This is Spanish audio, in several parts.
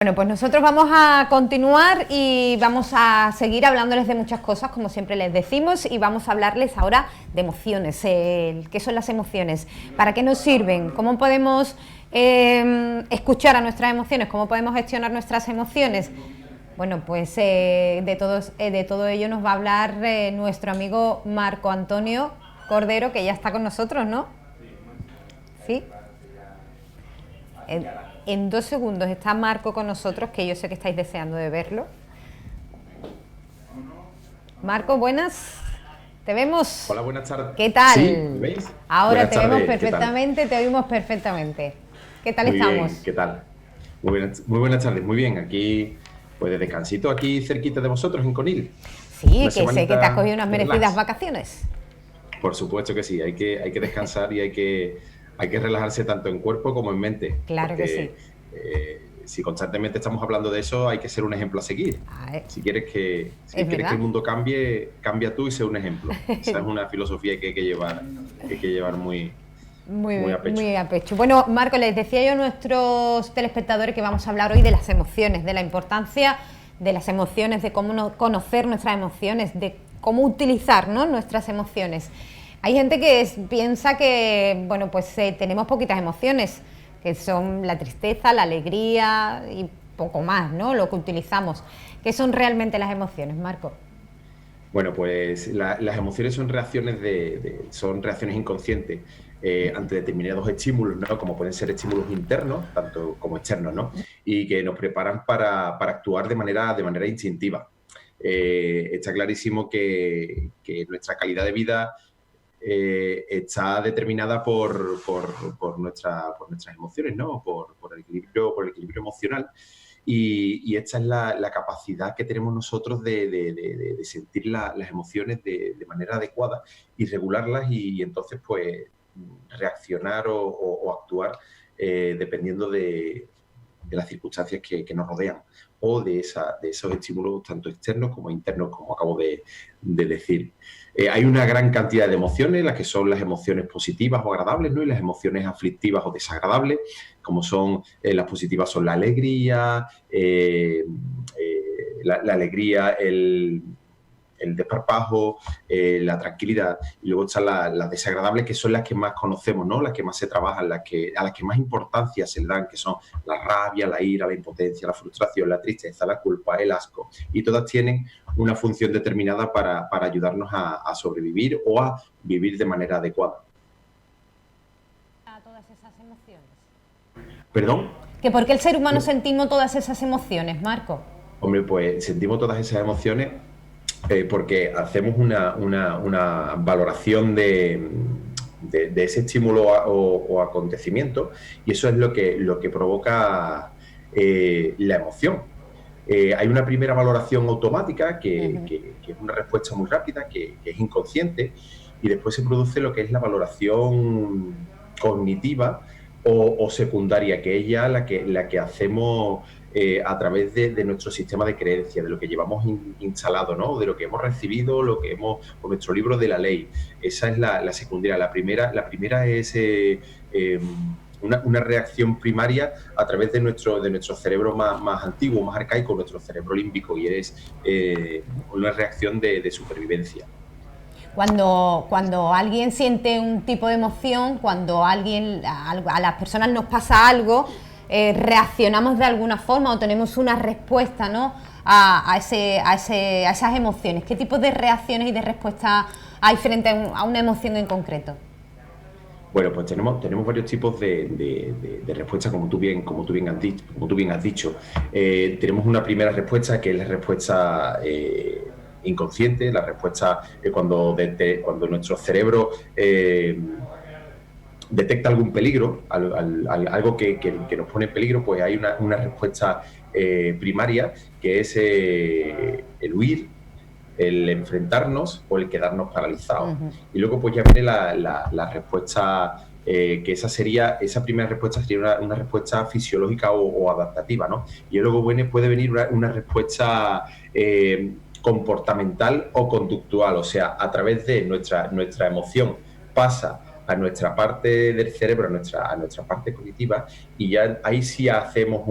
Bueno, pues nosotros vamos a continuar y vamos a seguir hablándoles de muchas cosas, como siempre les decimos, y vamos a hablarles ahora de emociones. ¿Qué son las emociones? ¿Para qué nos sirven? ¿Cómo podemos escuchar a nuestras emociones? ¿Cómo podemos gestionar nuestras emociones? Bueno, pues de todo ello nos va a hablar nuestro amigo Marco Antonio Cordero, que ya está con nosotros, ¿no? ¿Sí? En 2 segundos está Marco con nosotros, que yo sé que estáis deseando de verlo. Marco, buenas. ¿Te vemos? Hola, buenas tardes. ¿Qué tal? ¿Sí? ¿Me veis? Ahora Buenas te vemos tardes, ¿qué tal? perfectamente, te oímos perfectamente. ¿Qué tal Muy estamos? bien, ¿qué tal? Muy buenas tardes, muy bien. Aquí, pues de descansito, aquí cerquita de vosotros, en Conil. Sí, Una que sé que te has semanita cogido unas de merecidas relax. vacaciones. Por supuesto que sí, hay que descansar y hay que relajarse tanto en cuerpo como en mente, Claro que sí. porque si constantemente estamos hablando de eso, hay que ser un ejemplo a seguir. Ah, Si es quieres que verdad. el mundo cambie, cambia tú y sé un ejemplo. Esa es una filosofía que hay que llevar muy, muy a pecho. Muy a pecho. Bueno, Marco, les decía yo a nuestros telespectadores que vamos a hablar hoy de las emociones, de la importancia de las emociones, de cómo conocer nuestras emociones, de cómo utilizar, ¿no?, nuestras emociones. Hay gente que piensa que, bueno, pues tenemos poquitas emociones, que son la tristeza, la alegría y poco más, ¿no?, lo que utilizamos. ¿Qué son realmente las emociones, Marco? Bueno, pues las emociones son reacciones son reacciones inconscientes ante determinados estímulos, ¿no? Como pueden ser estímulos internos, tanto como externos, ¿no? Y que nos preparan para actuar de manera instintiva. Está clarísimo que nuestra calidad de vida está determinada por nuestras emociones, ¿no? Por el equilibrio emocional. Y esta es la capacidad que tenemos nosotros de sentir las emociones de manera adecuada y regularlas y entonces pues reaccionar o actuar dependiendo de las circunstancias que nos rodean o de esos estímulos tanto externos como internos, como acabo de decir. Hay una gran cantidad de emociones, las que son las emociones positivas o agradables, ¿no? Y las emociones aflictivas o desagradables, como son las positivas son la alegría, la alegría, el desparpajo, la tranquilidad, y luego están las desagradables, que son las que más conocemos, ¿no? Las que más se trabajan, a las que más importancia se le dan, que son la rabia, la ira, la impotencia, la frustración, la tristeza, la culpa, el asco, y todas tienen una función determinada para ayudarnos a sobrevivir o a vivir de manera adecuada. A todas esas emociones. ¿Perdón? ¿Que por qué el ser humano sentimos todas esas emociones, Marco? Hombre, pues sentimos todas esas emociones porque hacemos una valoración de ese estímulo o acontecimiento, y eso es lo que provoca la emoción. Hay una primera valoración automática que es una respuesta muy rápida, que es inconsciente, y después se produce lo que es la valoración cognitiva o secundaria, que es ya la que hacemos a través de nuestro sistema de creencias, de lo que llevamos instalado, ¿no? De lo que hemos recibido, por nuestro libro de la ley. Esa es la secundaria. La primera es una reacción primaria a través de nuestro cerebro más antiguo, más arcaico, nuestro cerebro límbico, y es una reacción de supervivencia. Cuando alguien siente un tipo de emoción, cuando a las personas nos pasa algo, reaccionamos de alguna forma o tenemos una respuesta, ¿no?, a esas emociones. ¿Qué tipo de reacciones y de respuestas hay frente a una emoción en concreto? Bueno, pues tenemos varios tipos de respuestas, como tú bien has dicho. Tenemos una primera respuesta, que es la respuesta inconsciente, la respuesta cuando nuestro cerebro detecta algún peligro, algo que nos pone en peligro, pues hay una respuesta primaria, que es el huir, el enfrentarnos o el quedarnos paralizados. Y luego pues ya viene la respuesta, que esa primera respuesta sería una respuesta fisiológica o adaptativa, ¿no? Y luego puede venir una respuesta comportamental o conductual, o sea, a través de nuestra emoción pasa a nuestra parte del cerebro, a nuestra parte cognitiva, y ya ahí sí hacemos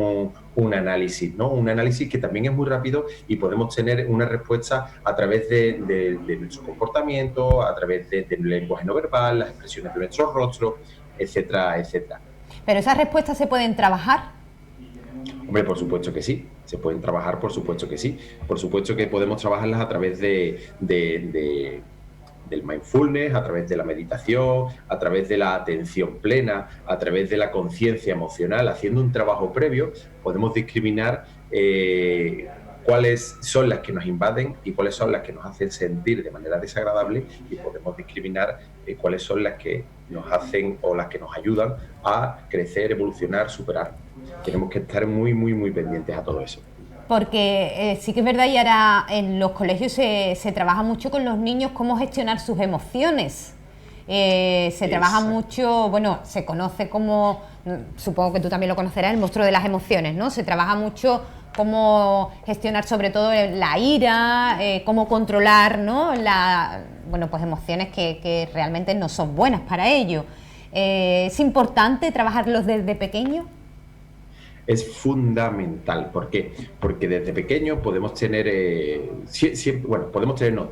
un análisis, ¿no? Un análisis que también es muy rápido y podemos tener una respuesta a través de nuestro comportamiento, a través del lenguaje no verbal, las expresiones de nuestro rostro, etcétera, etcétera. ¿Pero esas respuestas se pueden trabajar? Hombre, por supuesto que sí. Se pueden trabajar, por supuesto que sí. Por supuesto que podemos trabajarlas a través del mindfulness, a través de la meditación, a través de la atención plena, a través de la conciencia emocional. Haciendo un trabajo previo, podemos discriminar cuáles son las que nos invaden y cuáles son las que nos hacen sentir de manera desagradable, y podemos discriminar cuáles son las que nos hacen o las que nos ayudan a crecer, evolucionar, superar. Tenemos que estar muy, muy, muy pendientes a todo eso. Porque sí que es verdad, y ahora en los colegios se trabaja mucho con los niños cómo gestionar sus emociones. Se trabaja mucho, bueno, se conoce como, supongo que tú también lo conocerás, el monstruo de las emociones, ¿no? Se trabaja mucho cómo gestionar sobre todo la ira, cómo controlar, ¿no? Bueno, pues emociones que realmente no son buenas para ello. ¿Es importante trabajarlos desde pequeño? Es fundamental. ¿Por qué? Porque desde pequeño podemos tener,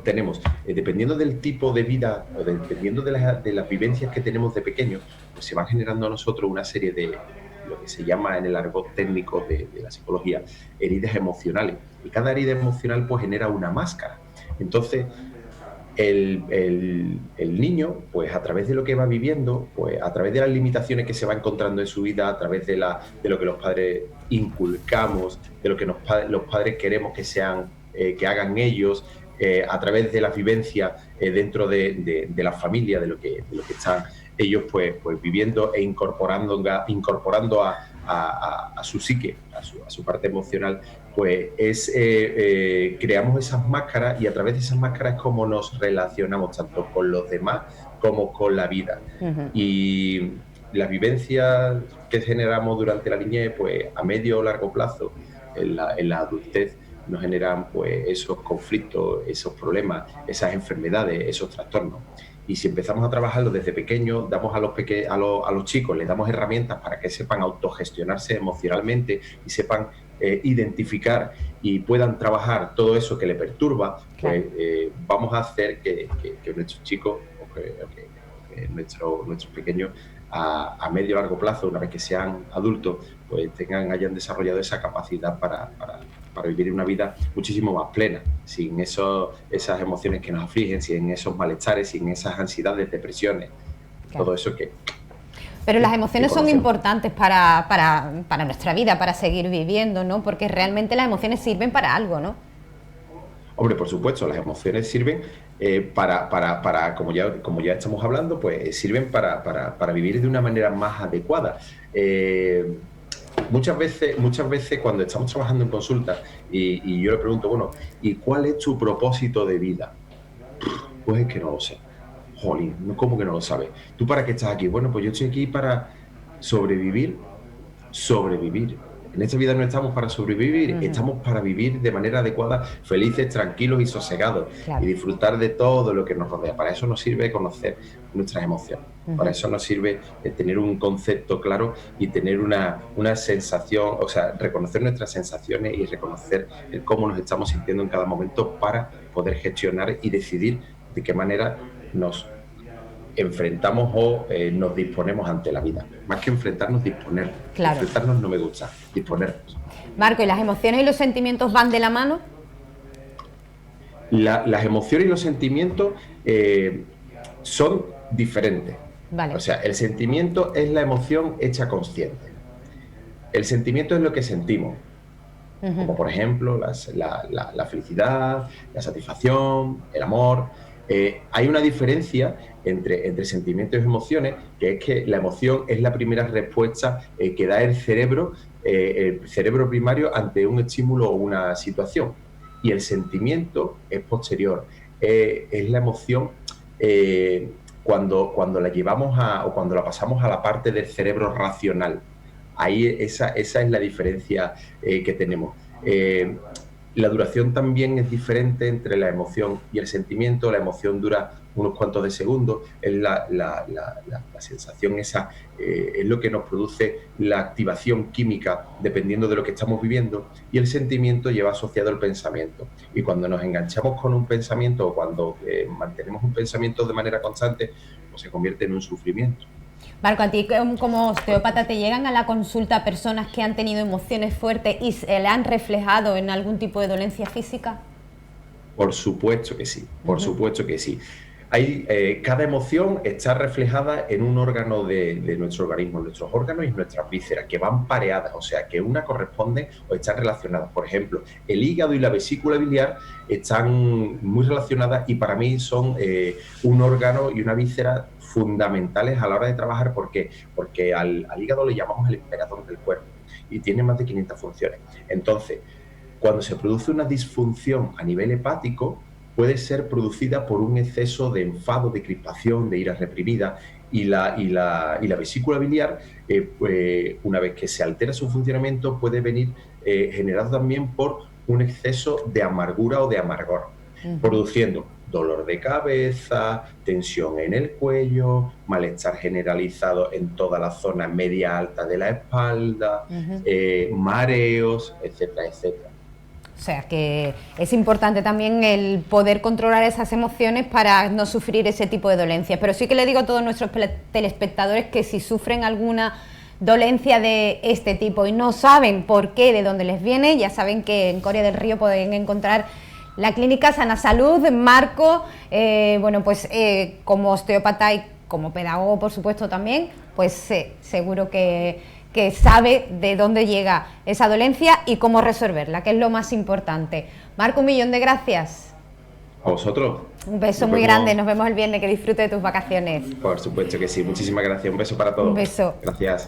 tenemos, dependiendo del tipo de vida o dependiendo de las vivencias que tenemos de pequeño, pues se van generando a nosotros una serie de lo que se llama en el argot técnico de la psicología, heridas emocionales. Y cada herida emocional pues genera una máscara. Entonces, el niño, pues a través de lo que va viviendo, pues a través de las limitaciones que se va encontrando en su vida, a través de lo que los padres inculcamos, de lo que los padres queremos que sean, que hagan ellos, a través de las vivencias dentro de la familia, de lo que están ellos pues viviendo e incorporando a su psique, a su parte emocional, pues creamos esas máscaras, y a través de esas máscaras es como nos relacionamos tanto con los demás como con la vida. Uh-huh. Y las vivencias que generamos durante la niñez, pues a medio o largo plazo, en la adultez, nos generan pues esos conflictos, esos problemas, esas enfermedades, esos trastornos. Y si empezamos a trabajarlo desde pequeños, damos a los chicos, les damos herramientas para que sepan autogestionarse emocionalmente y sepan identificar y puedan trabajar todo eso que les perturba, pues vamos a hacer que nuestros chicos o que nuestros pequeños a medio o largo plazo, una vez que sean adultos, pues hayan desarrollado esa capacidad para vivir una vida muchísimo más plena, sin esas emociones que nos afligen, sin esos malestares, sin esas ansiedades, depresiones, todo eso que... Pero las emociones son importantes para nuestra vida, para seguir viviendo, ¿no? Porque realmente las emociones sirven para algo, ¿no? Hombre, por supuesto, las emociones sirven para como ya estamos hablando, pues sirven para vivir de una manera más adecuada. Muchas veces cuando estamos trabajando en consulta y yo le pregunto, bueno, ¿y cuál es tu propósito de vida? Pues es que no lo sé. Jolín, ¿cómo que no lo sabes? ¿Tú para qué estás aquí? Bueno, pues yo estoy aquí para sobrevivir. En esta vida no estamos para sobrevivir, uh-huh. Estamos para vivir de manera adecuada, felices, tranquilos y sosegados, claro. Y disfrutar de todo lo que nos rodea. Para eso nos sirve conocer nuestras emociones, uh-huh. Para eso nos sirve tener un concepto claro y tener una sensación, o sea, reconocer nuestras sensaciones y reconocer cómo nos estamos sintiendo en cada momento para poder gestionar y decidir de qué manera nos enfrentamos o nos disponemos ante la vida. Más que enfrentarnos, disponernos. Claro. Enfrentarnos no me gusta, disponernos. Marco, ¿y las emociones y los sentimientos van de la mano? Las emociones y los sentimientos son diferentes. Vale. O sea, el sentimiento es la emoción hecha consciente. El sentimiento es lo que sentimos. Uh-huh. Como por ejemplo la felicidad, la satisfacción, el amor. Hay una diferencia entre sentimientos y emociones, que es que la emoción es la primera respuesta que da el cerebro primario ante un estímulo o una situación, y el sentimiento es posterior, es la emoción cuando la llevamos o cuando la pasamos a la parte del cerebro racional. Ahí esa es la diferencia que tenemos. La duración también es diferente entre la emoción y el sentimiento. La emoción dura unos cuantos de segundos, es la sensación esa, es lo que nos produce la activación química dependiendo de lo que estamos viviendo, y el sentimiento lleva asociado el pensamiento. Y cuando nos enganchamos con un pensamiento o cuando mantenemos un pensamiento de manera constante, pues se convierte en un sufrimiento. Marco, a ti como osteópata, ¿te llegan a la consulta personas que han tenido emociones fuertes y se le han reflejado en algún tipo de dolencia física? Por supuesto que sí, por supuesto que sí. Cada emoción está reflejada en un órgano de nuestro organismo, nuestros órganos y nuestras vísceras, que van pareadas, o sea, que una corresponde o están relacionadas. Por ejemplo, el hígado y la vesícula biliar están muy relacionadas y para mí son un órgano y una víscera fundamentales a la hora de trabajar. ¿Por qué? Porque al hígado le llamamos el emperador del cuerpo y tiene más de 500 funciones. Entonces, cuando se produce una disfunción a nivel hepático, puede ser producida por un exceso de enfado, de crispación, de ira reprimida, y la vesícula biliar, una vez que se altera su funcionamiento, puede venir generado también por un exceso de amargura o de amargor, produciendo dolor de cabeza, tensión en el cuello, malestar generalizado en toda la zona media alta de la espalda, mareos, etcétera, etcétera. O sea que es importante también el poder controlar esas emociones para no sufrir ese tipo de dolencias. Pero sí que le digo a todos nuestros telespectadores que si sufren alguna dolencia de este tipo y no saben por qué, de dónde les viene, ya saben que en Coria del Río pueden encontrar la clínica Sana Salud. Marco, como osteópata y como pedagogo, por supuesto, también, pues seguro que sabe de dónde llega esa dolencia y cómo resolverla, que es lo más importante. Marco, 1.000.000 de gracias. A vosotros. Un beso muy grande, nos vemos el viernes, que disfrute de tus vacaciones. Por supuesto que sí, muchísimas gracias, un beso para todos. Un beso. Gracias.